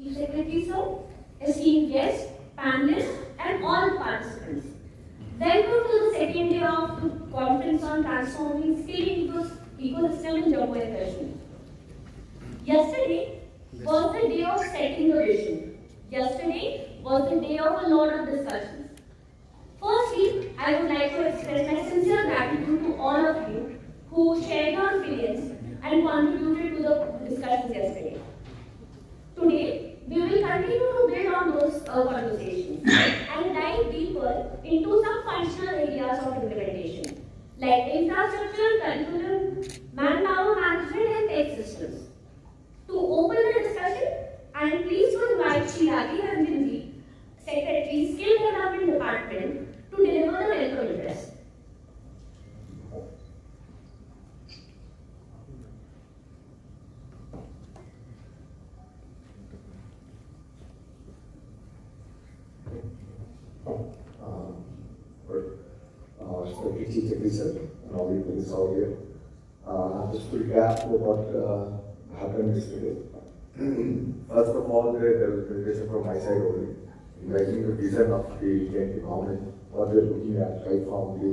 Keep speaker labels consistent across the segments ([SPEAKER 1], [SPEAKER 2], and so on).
[SPEAKER 1] Chief Secretary Sir, esteemed guests, panelists, and all participants. Welcome to the second day of the conference on transforming skill ecosystem in Jammu and Kashmir. Yesterday was the day of setting the vision. Yesterday was the day of a lot of discussions. Firstly, I would like to express my sincere gratitude to all of you who shared your opinions and contributed to the discussions yesterday. Today, we will continue to build on those conversations and dive deeper into some functional areas of implementation, like infrastructure, curriculum, manpower management, and tech systems. To open the discussion, I am pleased to invite Shirati Ranjanji, Secretary, Skill Development Department, to deliver the welcome address.
[SPEAKER 2] Chief Secretary Sir, and all the colleagues out here. Just to recap what happened yesterday. First of all, there was a presentation from my side only, inviting the vision of the Indian government, what we are looking at right from the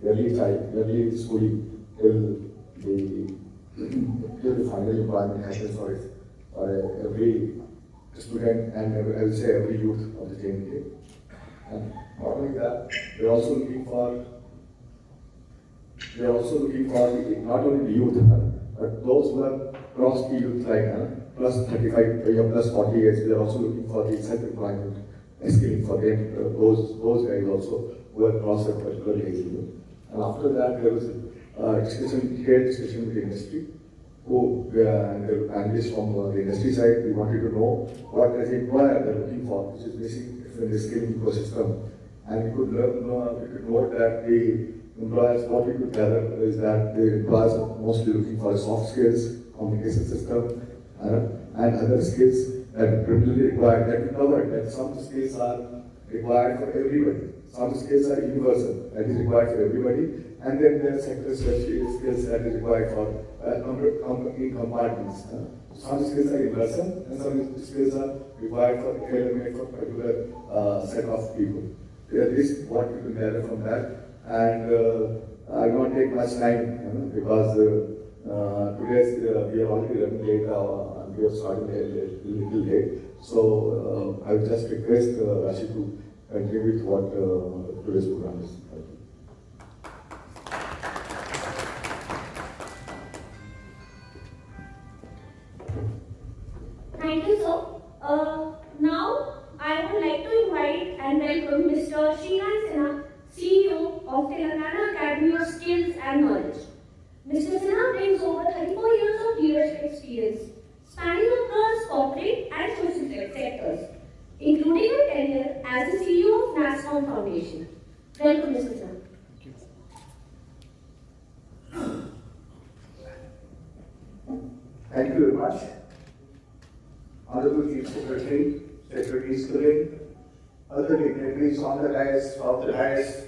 [SPEAKER 2] early schooling till the final employment happens for every student and I will say every youth of the JNK. And not only that, they're also looking for not only the youth, but those who have crossed the youth line, plus 35 or plus 40 years, they're also looking for the self-employment skilling for them, those guys also who have crossed a particular age limit. And after that, there was a discussion with the industry, and the analysts from the industry side, we wanted to know what as an employer they're looking for, which is missing in the skilling ecosystem. And we could note that the employers, what we could gather is that the employers are mostly looking for soft skills, communication system, and other skills that are primarily required. That we covered that some skills are required for everybody. Some skills are universal, that is required for everybody. And then there are sector-specific skills that is required for in compartments. Some skills are universal, and some skills are required for tailor-made for particular set of people. This is what we can gather from that. And I won't take much time because today we are already running late and we have started a little late. So I would just request Rashi to continue with what today's program is.
[SPEAKER 1] Thank you, sir. Now, I would like to invite and welcome Mr. Srikant Sinha, CEO of Telengana Academy of Skills and Knowledge. Mr. Sinha brings over 34 years of leadership experience, spanning across corporate and social sectors, including a tenure as the CEO of NASCOM Foundation. Welcome, Mr. Sinha.
[SPEAKER 3] Thank you very much. Honorable Chief Secretary, Secretary Skilling, other dignitaries on the dais, off the dais.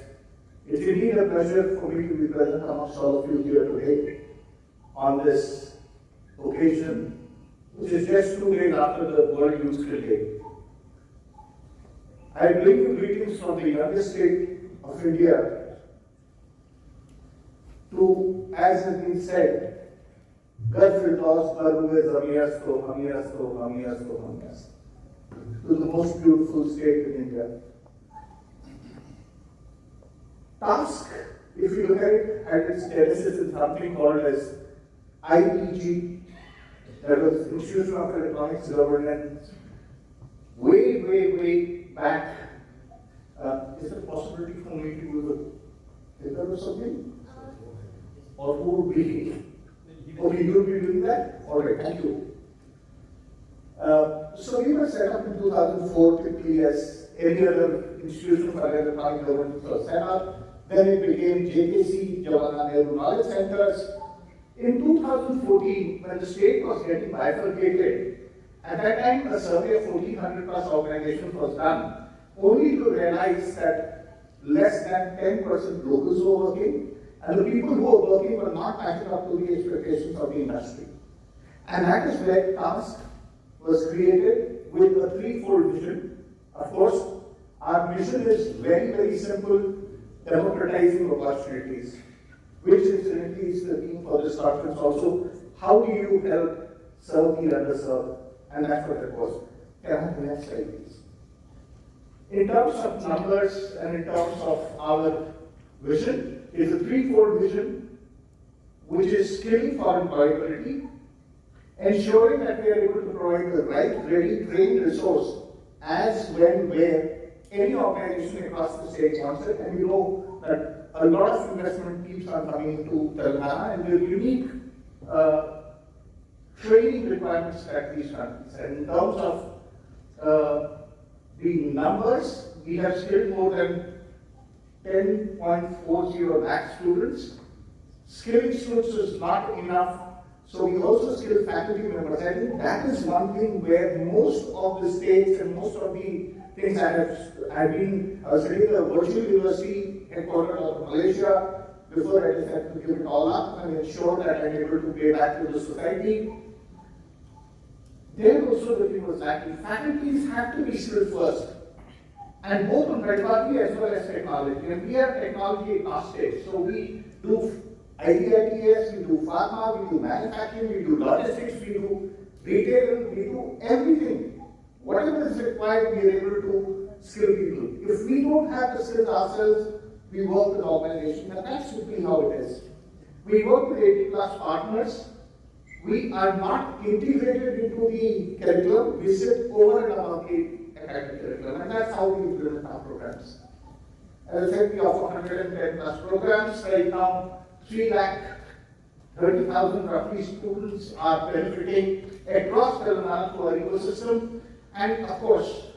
[SPEAKER 3] It's indeed a pleasure for me to be present amongst all of you here today on this occasion, which is just 2 days after the World Youth Skill Day. I bring you greetings from the youngest state of India to, as has been said, to the most beautiful state in India. Task, if you look at it, had its genesis in something called as IEG, that was Institution of Electronics Governance, way back. Is there a possibility for me to use a paper or something? Or who would be? Okay, you will be doing that? All right, thank you. So we were set up in 2004 quickly as any other institution for electronic governance was set up. Then it became JKC, Jawaharlal Nehru Knowledge Centers. In 2014, when the state was getting bifurcated, at that time a survey of 1,400 plus organizations was done, only to realize that less than 10% locals were working, and the people who were working were not matching up to the expectations of the industry. And that is where task was created with a threefold vision. Of course, our mission is very, very simple: democratizing opportunities, which incidentally is the theme for this conference also. How do you help serve the underserved? And that's what it was. Can I have the next slide, please? In terms of numbers and in terms of our vision, is a threefold vision, which is skilling for employability, ensuring that we are able to provide the right, ready, trained resource as, when, where any organization across the state wants it. And we know that a lot of investment keeps on coming into Telengana, and the unique training requirements that these countries. And in terms of the numbers, we have skilled more than 10.40 lakh students. Skilling students is not enough, so we also skill faculty members. I think that is one thing where most of the states and most of the things I was studying the virtual university headquartered of Malaysia before I decided to give it all up and ensure that I'm able to pay back to the society. There also the thing was lacking. Faculties have to be skilled first, and both on pedagogy as well as technology. And we are technology agnostic, so we do IDITS, we do pharma, we do manufacturing, we do logistics, we do retail, we do everything. Whatever is required, we are able to skill people. If we don't have the skills ourselves, we work with organizations, and that's simply how it is. We work with 80+ partners. We are not integrated into the curriculum. We sit over and above the academic curriculum, and that's how we implement our programs. As I said, we offer 110+ programs. Right now, 330,000 roughly students are benefiting across Telangana through our ecosystem. And of course,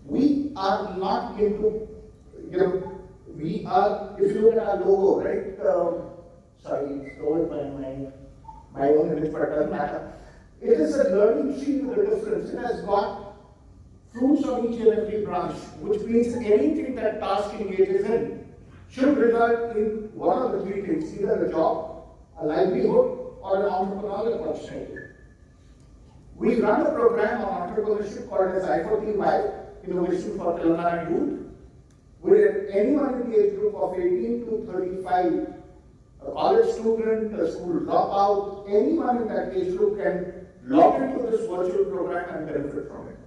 [SPEAKER 3] we are not into, we are, if you look at our logo, right? Sorry, it's stolen by my own image, but it doesn't matter. It is a learning tree with a difference. It has got fruits on each and every branch, which means anything that task engages in should result in one of the three things: either a job, a livelihood, or an entrepreneurial opportunity. We run a program on entrepreneurship called as I4TY, Innovation for Telangana Youth, where anyone in the age group of 18 to 35, a college student, a school dropout, anyone in that age group can log into this virtual program and benefit from it.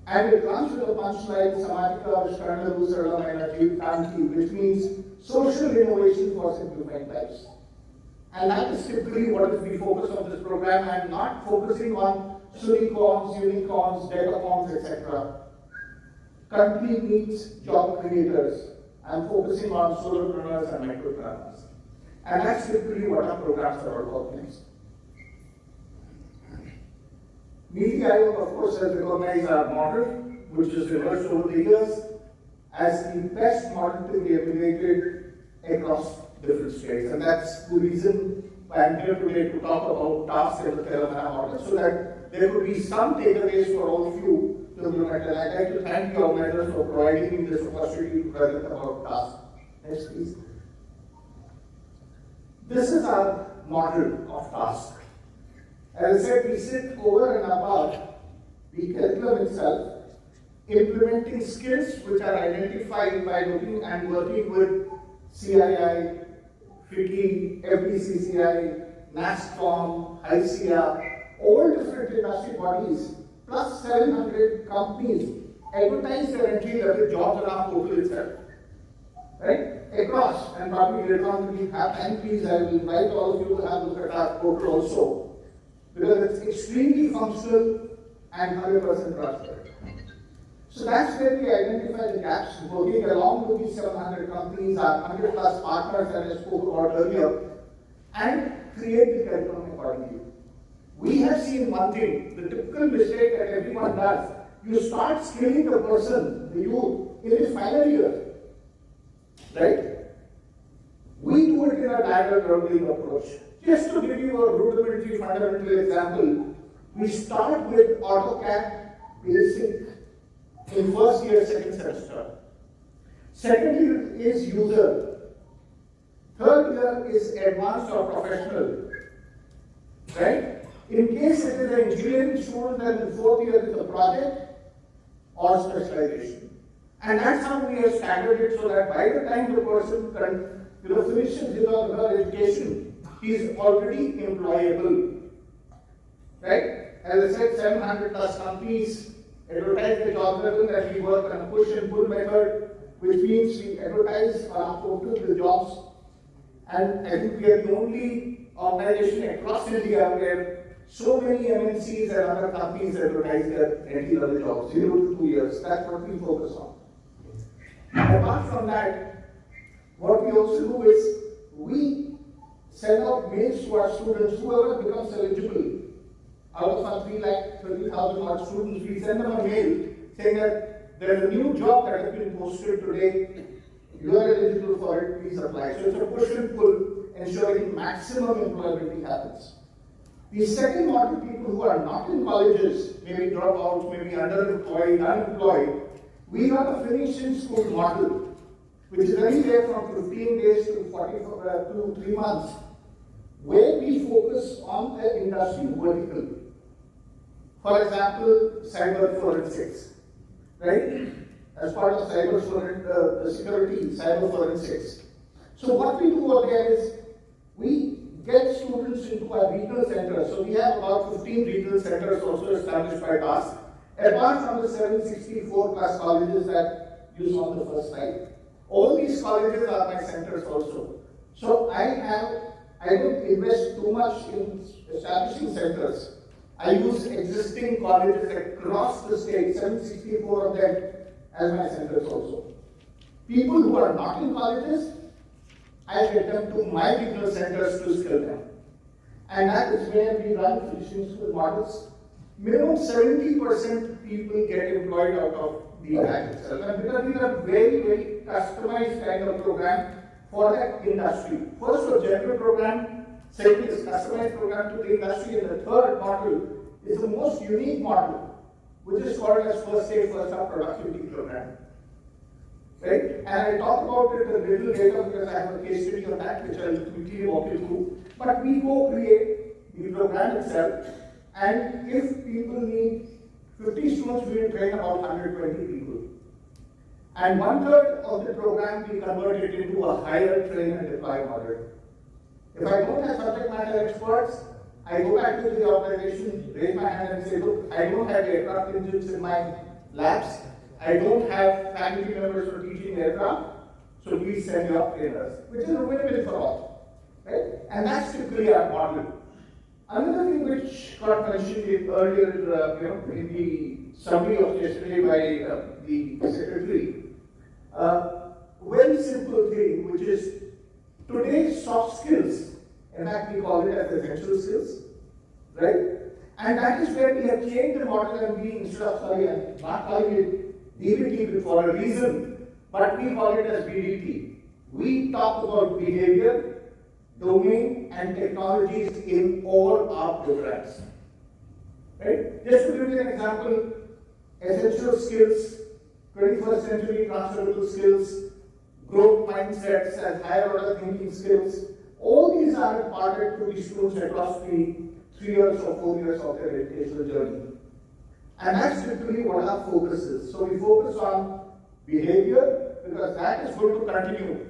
[SPEAKER 3] And it comes with a punchline, Samajika Vishkarna Sarala Srikant, which means social innovation for simplifying lives. And that is typically what is the focus of this program. I am not focusing on unicorns, decacorns, etc. Country needs job creators. I am focusing on solopreneurs and micropreneurs. And that's typically what our programs are all about next. Niti Aayog, of course, has recognized our model, which has emerged over the years as the best model to be emulated across different states. And that's the reason why I'm here today to talk about tasks in the Telangana model, so that there could be some takeaways for all of you to implement. And I'd like to thank the organizers for providing me this opportunity to present about tasks. Next, please. This is our model of task. As I said, we sit over and above the curriculum itself, implementing skills which are identified by looking and working with CII, FICCI, FDCCI, NASCOM, ICIA, all different industry bodies, plus 700 companies advertise their entry-level jobs on our portal itself. Right? Across, and probably later on, if you have time, please, I will invite all of you to have a look at our portal also, because it's extremely functional and 100% transparent. So that's where we identify the gaps, working along with these 700 companies, our 100+ partners that I spoke about earlier, and create the curriculum accordingly. We have seen one thing, the typical mistake that everyone does: you start skilling the person, the youth, in his final year. Right? We do it in a diagonal learning approach. Just to give you a rudimentary fundamental example, we start with AutoCAD basic in first year, second semester. Second year is user. Third year is advanced or professional. Right? In case it is an engineering student, then in the fourth year is a project or specialization. And that's how we have staggered it, so that by the time the person finishes his or her education, he is already employable. Right? As I said, 700 plus companies advertise the job level, and we work on a push and pull method, which means we advertise on our portal the jobs. And I think we are the only organization across India where so many MNCs and other companies advertise their entry-level jobs, 0 to 2 years. That's what we focus on. Apart from that, what we also do is we send out mails to our students, whoever becomes eligible. Out of our 330,000 odd students, we send them a mail saying that there is a new job that has been posted today. You are eligible for it, please apply. So it's a push and pull, ensuring maximum employability happens. The second model, people who are not in colleges, maybe dropouts, maybe underemployed, unemployed, we have a finish in school model, which is anywhere from 15 days to 3 months, where we focus on the industry vertical. For example, cyber forensics, right? As part of cyber security, cyber forensics. So what we do over there is we get students into our regional centers. So we have about 15 regional centers also established by TASC, apart from the 764 plus colleges that you saw on the first slide. All these colleges are my centers also. So I don't invest too much in establishing centers. I use existing colleges across the state, 764 of them, as my centers also. People who are not in colleges, I get them to my regional centers to skill them. And that is where we run finishing school models. Minimum 70% people get employed out of the batch itself. And because we have very, very customized kind of program for that industry. First, a general program, second is customized program to the industry, and the third model is the most unique model, which is called as First Day, First Up Productivity Program. Right? And I talk about it a little later because I have a case study on that, which I'll quickly walk you through. But we co-create the program itself, and if people need 50 students, we will train about 120 people. And 1/3 of the program we convert it into a hire, train, and deploy model. If I don't have subject matter experts, I go back to the organization, raise my hand and say, look, I don't have aircraft engines in my labs. I don't have faculty members for teaching aircraft, so please send your trainers, which is available for all. Right? And that's typically our model. Another thing which got mentioned earlier in the summary of yesterday by the secretary, very simple thing, which is today's soft skills, in fact we call it as essential skills, right? And that is where we have changed the model, and we, instead of not calling it DBT for a reason, but we call it as BDT. We talk about behavior, domain, and technologies in all our programs. Right? Just to give you an example, essential skills, 21st century transferable skills, growth mindsets, and higher order thinking skills, all these are imparted to the students across the 3 years or 4 years of their educational journey. And that's typically what our focus is. So we focus on behavior because that is going to continue.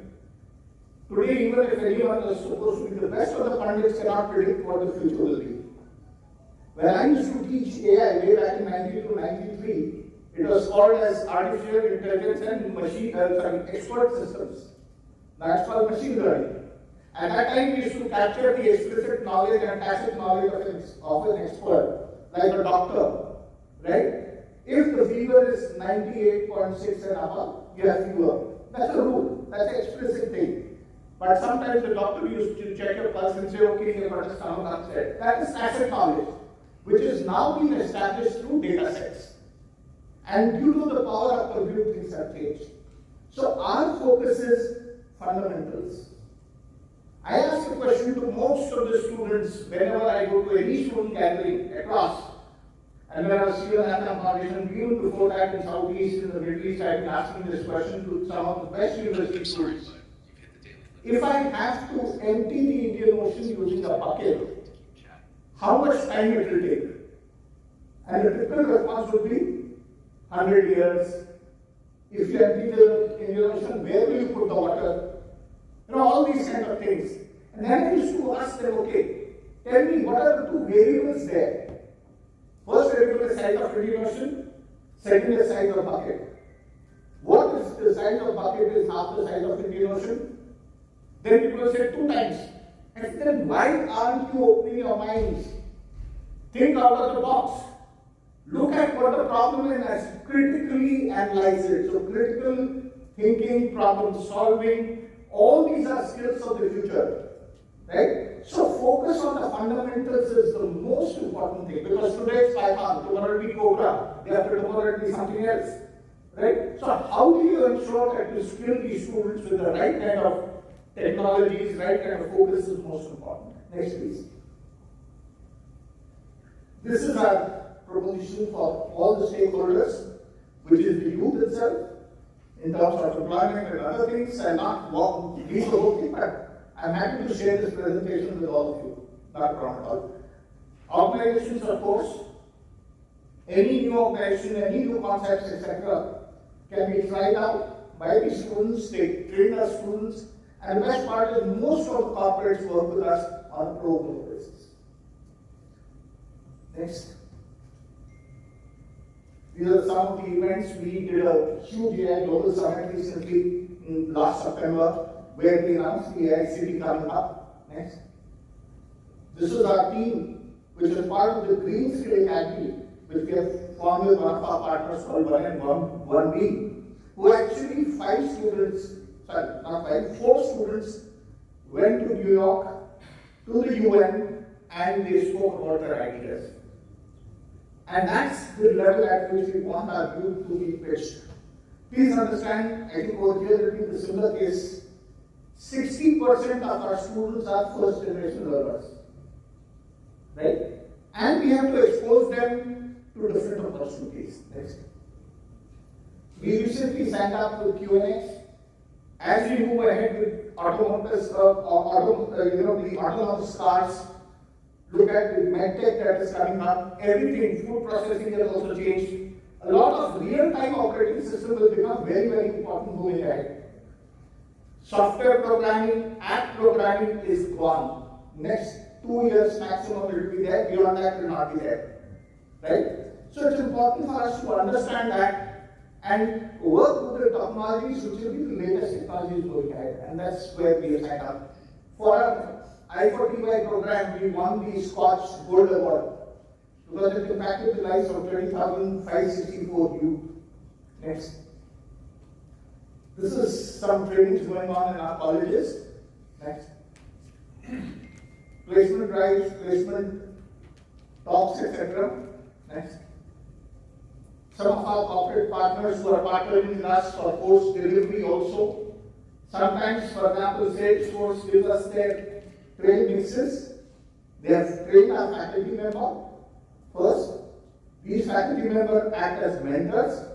[SPEAKER 3] Today, even if anyone is supposed to be the best of the pundits, cannot predict what the future will be. When I used to teach AI way back in 92, 93, it was called as artificial intelligence and expert systems. That's called machine learning. At that time, we used to capture the explicit knowledge and tacit knowledge of an expert, like a doctor. Right? If the fever is 98.6 and above, you have fever. That's a rule. That's an explicit thing. But sometimes the doctor used to check your pulse and say, okay, you've got a stomach upset. That is tacit knowledge, which is now being established through data sets. And due to the power of compute, things have changed. So our focus is fundamentals. I ask a question to most of the students whenever I go to any student gathering across. And when I was still at the foundation, even before that in Southeast, in the Middle East, I've been asking this question to some of the best university students. If I have to empty the Indian Ocean using a bucket, how much time it will take. And the typical response would be 100 years. If you empty the Indian Ocean, where will you put the water? All these kind of things. And then I used to ask them, okay, tell me what are the two variables there? First variable is the size of Indian Ocean, second is the size of bucket. What is the size of bucket is half the size of Indian Ocean? Then people will say 2 times. And then why aren't you opening your minds? Think out of the box. Look at what the problem is and critically analyze it. So critical thinking, problem solving, all these are skills of the future. Right? So focus on the fundamentals is the most important thing, because today it's Python, tomorrow it will be Cobra, day after tomorrow it will be something else. Right? So how do you ensure that you skill these students with the right kind of technologies, right kind of focus is most important. Next please. This is our proposition for all the stakeholders, which is the youth itself, in terms of employment and other things. I'll not walk these the whole thing, but I'm happy to share this presentation with all of you. Not a problem at all. Organizations, of course, any new organization, any new concepts, etc., can be tried out by the students, they train our students, and the best part is most of the corporates work with us on a pro bono basis. Next. These are some of the events. We did a huge AI Global Summit recently in last September, where we announced the AI City coming up. Next. This is our team, which is part of the Green Skill Academy, which we have formed with one of our partners called 1B, who actually 4 students went to New York, to the UN, and they spoke about their ideas. And that's the level at which we want our youth to be pitched. Please understand, I think over here it will be the similar case. 60% of our students are first generation learners. Right? And we have to expose them to different opportunities. Next. We recently signed up with Q&A. As we move ahead with the autonomous cars, look at the medtech that is coming up, everything, food processing has also changed. A lot of real-time operating system will become very, very important moving ahead. Software programming, app programming is gone. Next 2 years maximum it will be there, beyond that it will not be there. Right? So it's important for us to understand that and work with the technologies which will be the latest technologies going ahead. And that's where we have signed up. For our I4TY program, we won the Scotch Gold Award because it impacted the lives of 20,564 youth. Next. This is some trainings going on in our colleges. Next. Placement drives, placement talks, etc. Next. Some of our corporate partners who are partnering with us for course delivery also. Sometimes, for example, Salesforce gives us their training mixes. They have trained our faculty member first. These faculty members act as mentors.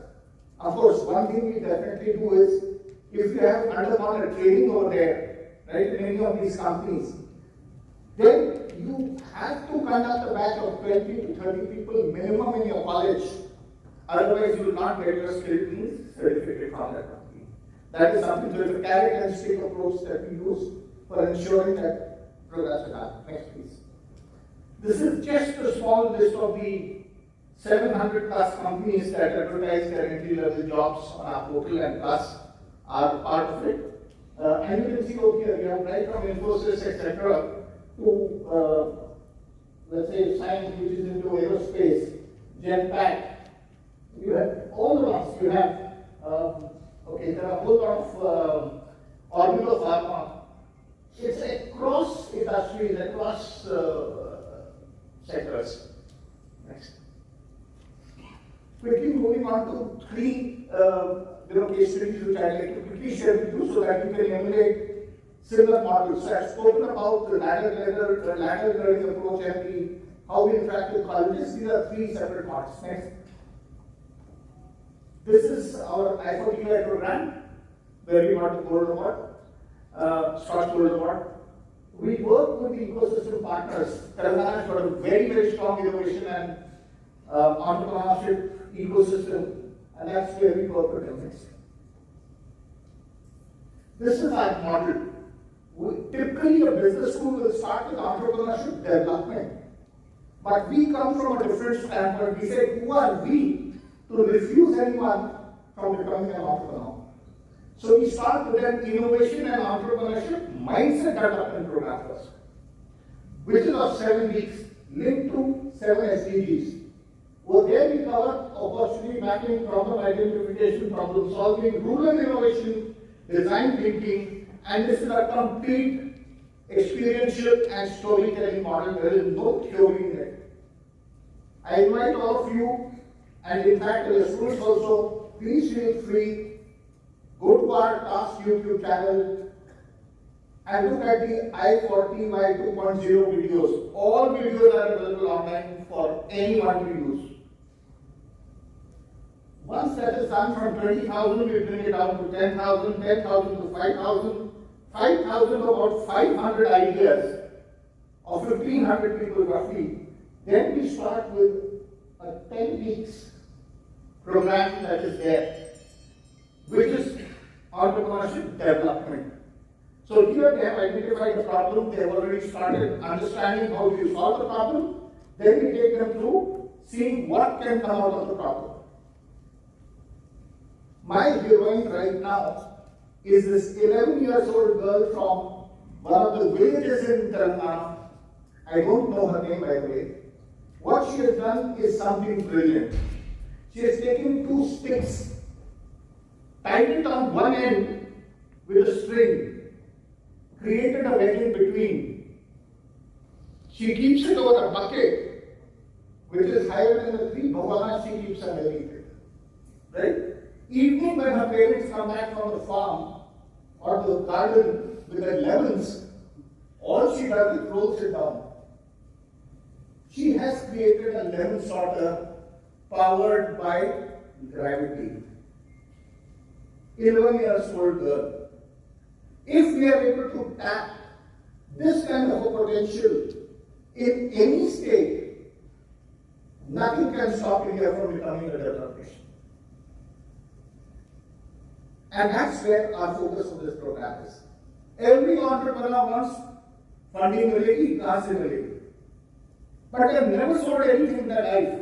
[SPEAKER 3] Of course, one thing we definitely do is, if you have undergone a training over there, right, in any of these companies, then you have to conduct a batch of 20 to 30 people minimum in your college. Otherwise, you will not get your skill teams certificate from that company. That is something, so it's a carrot and stick approach that we use for ensuring that progress is done. Next, please. This is just a small list of the 700 plus companies that advertise their entry-level jobs on our portal, and plus are part of it. And you can see over here, we have right from Infosys, etc., to let's say science, which is into aerospace, Genpact. You have all the ones. You have there are a whole lot of Orbital Pharma. It's across industries, across sectors. Next. Quickly moving on to 3 case studies which I'd like to quickly share with you so that you can emulate similar models. So I've spoken about the ladder learning approach and how we interact with colleges. These are 3 separate parts. Next. This is our I4TY program where we got the gold award, Scotch Gold Award. We work with the ecosystem partners. Telengana has got a very, very strong innovation and entrepreneurship ecosystem, and that's where we work with them. This is our model. Typically, a business school will start with entrepreneurship development. But we come from a different standpoint. We say, who are we to refuse anyone from becoming an entrepreneur? So we start with an innovation and entrepreneurship mindset development program first, which is of 7 weeks, linked to 7 SDGs. Over there we cover opportunity mapping, problem identification, problem solving, rural innovation, design thinking, and this is a complete experiential and storytelling model. There is no theory in it. I invite all of you, and in fact the students also, please feel free, go to our task YouTube channel and look at the I40Y 2.0 videos. All videos are available online for anyone to use. Once that is done, from 20,000 we bring it down to 10,000, 10,000 to 5,000, 5,000 to about 500 ideas of 1,500 people roughly. Then we start with a 10 weeks program that is there, which is entrepreneurship development. So here they have identified the problem, they have already started understanding how you solve the problem, then we take them through seeing what can come out of the problem. My heroine right now is this 11 years old girl from one of the villages in Telengana. I don't know her name, by the way. What she has done is something brilliant. She has taken 2 sticks, tied it on one end with a string, created a wedge in between. She keeps it over a bucket, which is higher than the 3 bhavanas she keeps underneath it. Right? Evening when her parents come back from the farm or the garden with their lemons, all she does is rolls it down. She has created a lemon sorter powered by gravity. 11 years old girl. If we are able to tap this kind of a potential in any state, nothing can stop India from becoming a developed nation. And that's where our focus of this program is. Every entrepreneur wants funding milegi, grants milegi. But they have never sold anything in their life.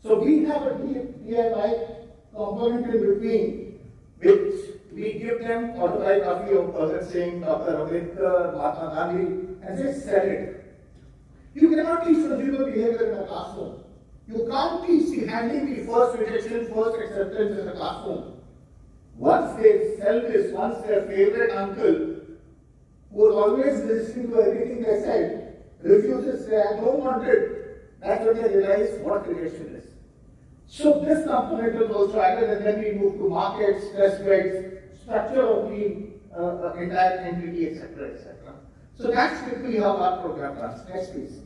[SPEAKER 3] So we have a DIY component in between, which we give them autobiography of Bhagat Singh, Dr. Ambedkar, Mahatma Gandhi, and say sell it. You cannot teach consumer behavior in a classroom. You can't teach the handling the first rejection, first acceptance in a classroom. Once they sell this, once their favorite uncle, who was always listening to everything they said, refuses to say, I don't want it, that's when they realize what rejection is. So this component is also added, and then we move to markets, test beds, structure of the entire entity, etc., etc. So that's typically how our program runs. Next, please.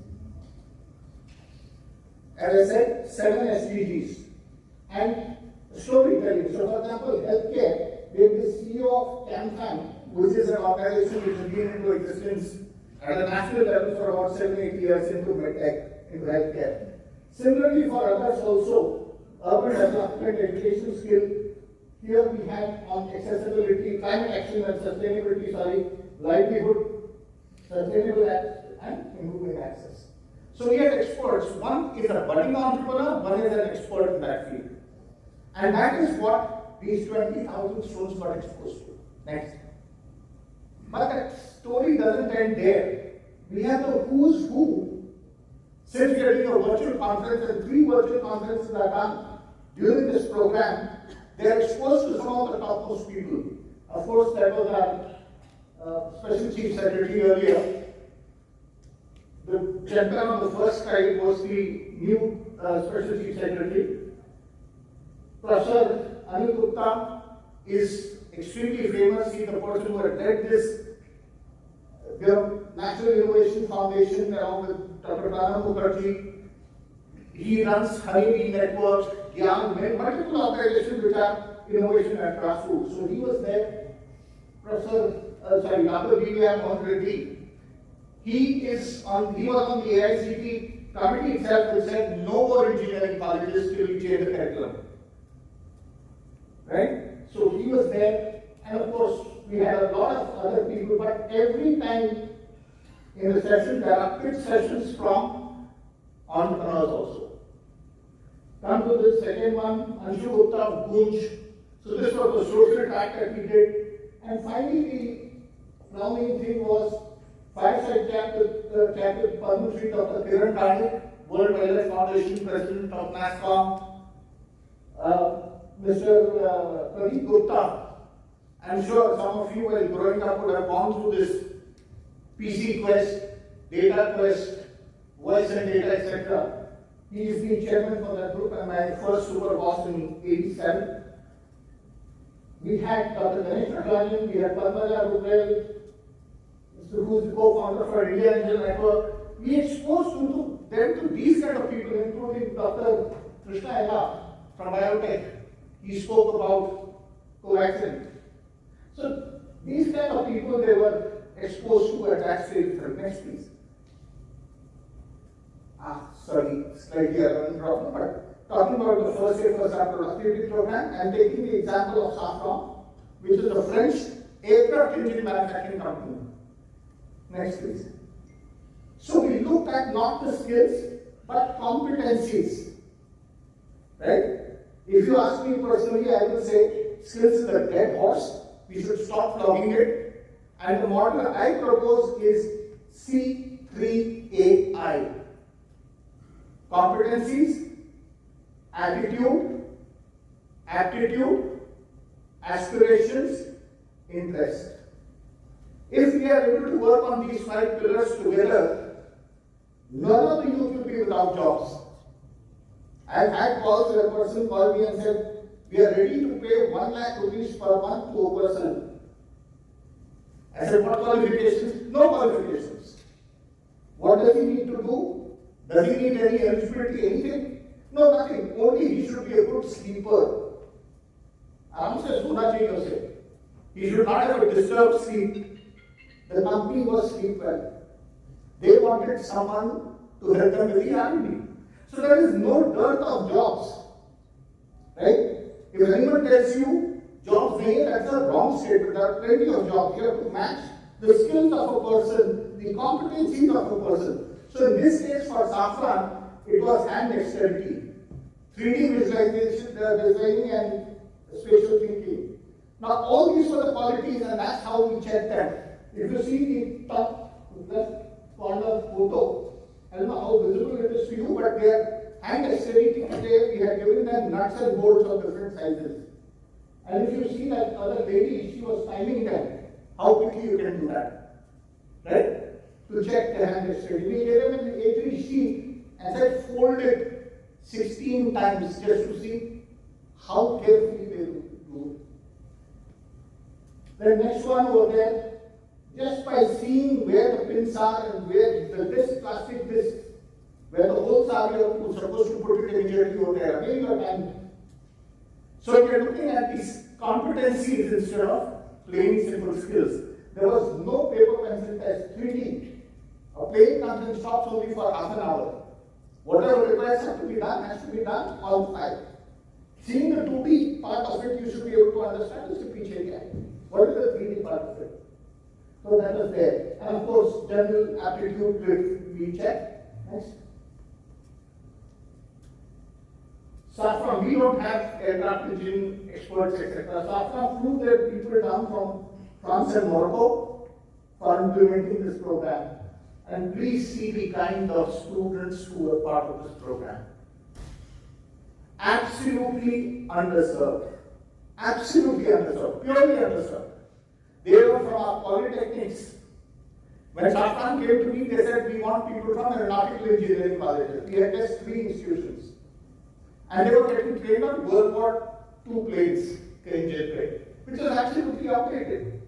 [SPEAKER 3] As I said, 7 SDGs and storytelling. So, for example, healthcare, we have the CEO of CAMFAM, which is an organization which has been into existence at a national level for about 7-8 years into medtech, into healthcare. Similarly, for others also, urban development, education skill. Here we have on accessibility, climate action and sustainability, livelihood, sustainable and improving access. So we have experts. One is a budding entrepreneur, one is an expert in that field. And that is what these 20,000 students got exposed to. Next. But that story doesn't end there. We have the who's who. Since we are doing a virtual conference and 3 virtual conferences are done during this program, they are exposed to some of the topmost people. Of course, that was our Special Chief Secretary earlier. The gentleman on the first slide was the new Special Chief Secretary. Professor Anil Gupta is extremely famous. He is the person who had led this National Innovation Foundation along with Dr. Pranav Mukherjee. He runs Honeybee Network, Gyan, multiple organizations which are innovation at grassroots. So he was there. Dr. B.V.M. Reddy. He was on the AICT committee itself which said no more engineering colleges till we change the curriculum. Right? So he was there, and of course we had a lot of other people, but every time in the session there are pitch sessions from entrepreneurs also. Come to the second one, Anshu Gupta of Gunj. So this was the social track that we did. And finally the crowning thing was fireside chat with Padma Shri Dr. Kiran Kanik, World Wildlife Foundation President of NASCOM, Mr. Pradeep Gupta. I'm sure some of you while growing up would have gone through this PC Quest, Data Quest, Voice and Data, etc. He is the chairman for that group and my first super boss in '87. We had Dr. Ganesh Natarajan, we had Padmaja Rubrel, who is the co-founder for India Angel Network. We exposed them to these kind of people, including Dr. Krishna Ella from Biotech. He spoke about Covaxin. So these kind of people they were exposed to at that stage. Next, please. Sorry, slightly irrelevant problem, but talking about the first year first after productivity program, I'm taking the example of Safran, which is a French aircraft engine manufacturing company. Next, please. So we looked at not the skills, but competencies. Right? If you ask me personally, I will say skills is a dead horse. We should stop flogging it. And the model I propose is C3AI. Competencies, attitude, aptitude, aspirations, interest. If we are able to work on these 5 pillars together, none of the youth will be without jobs. I've had calls where a person called me and said, we are ready to pay 1 lakh rupees per month to a person. I said, what qualifications? No qualifications. What does he need to do? Does he need any eligibility, anything? No, nothing. Only he should be a good sleeper. Aram se sona chahiye usse. He should not have a disturbed sleep. The company was sleep well. They wanted someone to help them with the R&D. So there is no dearth of jobs. Right? If anyone tells you jobs nahi hai, that's a wrong statement. There are plenty of jobs. You have to match the skills of a person, the competencies of a person. So in this case for Safran, it was hand dexterity, 3D visualization, designing and spatial thinking. Now all these were the qualities and that's how we checked them. If you see the top left corner photo, I don't know how visible it is to you, but their hand dexterity today, we had given them nuts and bolts of different sizes. And if you see that other lady, she was timing them, how quickly you can do that, right? To check the hand dexterity. We gave them an A3 sheet and said fold it 16 times just to see how carefully they do it. The next one over there, just by seeing where the pins are and where the disc, plastic disc, where the holes are, you're supposed to put it immediately over there. Again, your time. So we are looking at these competencies instead of plain simple skills. There was no paper pencil test, 3D. A plane comes and stops only for half an hour. Whatever requires to be done has to be done on file. Seeing the 2D part of it, you should be able to understand the piche kya. What is the 3D part of it? So that was there. And of course, general aptitude we check. Next. Safran, we don't have aircraft engine experts, etc. Safran flew their people down from France and Morocco for implementing this program. And please see the kind of students who were part of this program. Absolutely underserved. Absolutely underserved. Purely underserved. They were from our polytechnics. When Safran came to me, they said, we want people from aeronautical engineering colleges. We had just 3 institutions. And they were getting trained on World War II planes, crane plane, which was absolutely outdated.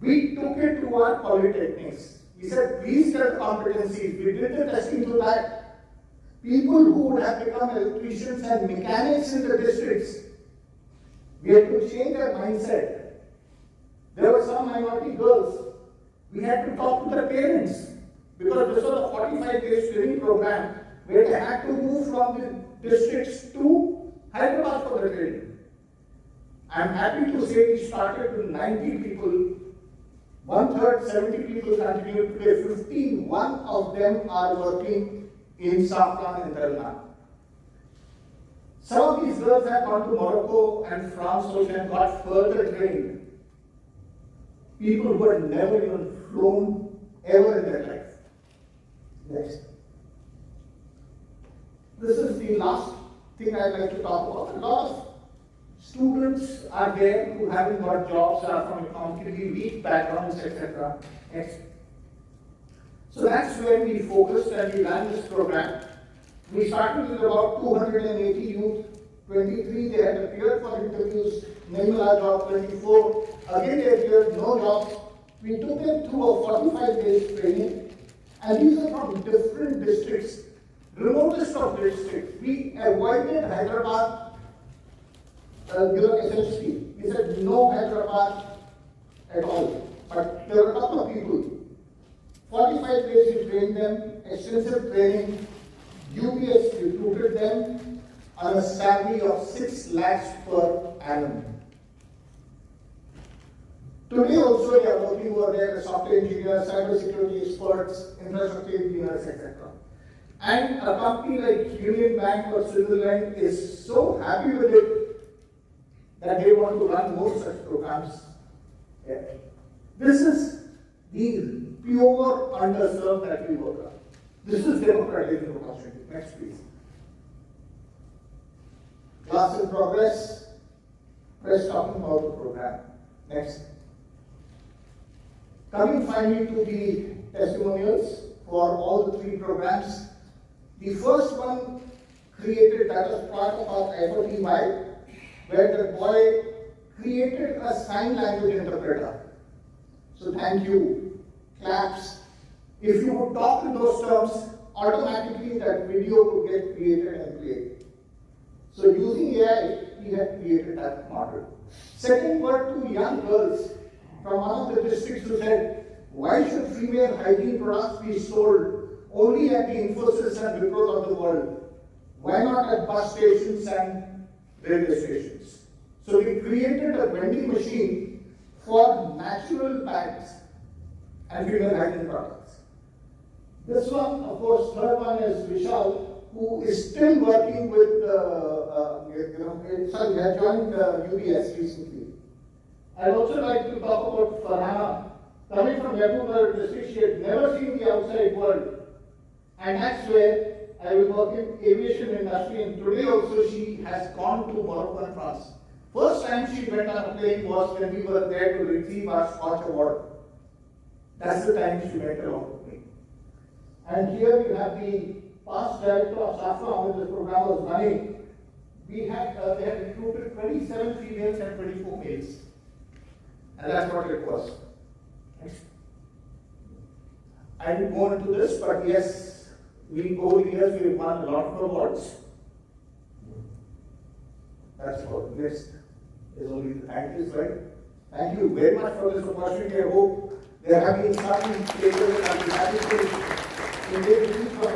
[SPEAKER 3] We took it to our polytechnics. We said, please test competencies. We did the testing to that. People who would have become electricians and mechanics in the districts, we had to change their mindset. There were some minority girls. We had to talk to their parents. because this was a 45-day training program where they had to move from the districts to Hyderabad for the training. I'm happy to say we started with 90 people, one-third, 70 people continue today, 51 of them are working in Safran in Telengana. Some of these girls have gone to Morocco and France also and got further trained. People who had never even flown ever in their life. Next. This is the last thing I'd like to talk about. A lot of students are there who haven't got jobs, are from economically weak backgrounds, etc. Next. So that's where we focused and we ran this program. We started with about 280 youth, 23 they had appeared for interviews, Nirmala job 24, again they appeared, no jobs. We took them through a 45 days training, and these are from different districts, remotest of districts. We avoided Hyderabad, essentially. We said no Hyderabad at all. But there were a couple of people. 45 days we trained them, extensive training. UBS recruited them on a salary of 6 lakhs per annum. Today also they are working over there as software engineers, cyber security experts, infrastructure engineers, etc. And a company like Union Bank or Switzerland is so happy with it that they want to run more such programs. Yeah. This is the pure underserved that we work on. This is democratizing opportunity. Next, please. Class in progress. Press talking about the program. Next. Coming finally to the testimonials for all the 3 programs. The first one created, that was part of our effort EY, where the boy created a sign language interpreter. So thank you. Claps. If you would talk in those terms, automatically that video would get created and played. So using AI, we have created that model. Second word to young girls from one of the districts who said, why should female hygiene products be sold only at the Infosys and Wipros of the world? Why not at bus stations and railway stations? So we created a vending machine for natural pads and female hygiene products. This one, of course, third one is Vishal, who is still working with, he had joined UBS recently. I'd also like to talk about Farhana. Coming from Mehboob district, she had never seen the outside world. And that's where I will work in aviation industry, and today also she has gone to Morocco and France. First time she went on a plane was when we were there to receive our Scotch Award. That's the time she went along with me. And here we have the past director of Safran when this program was running. They had recruited 27 females and 24 males. And that's what it was. Next. I didn't go into this, but yes, over the years we have won a lot of awards. That's about the list. Is only the thank yous, right? Thank you very much for this opportunity. I hope there have been some papers and I'm happy to engage you for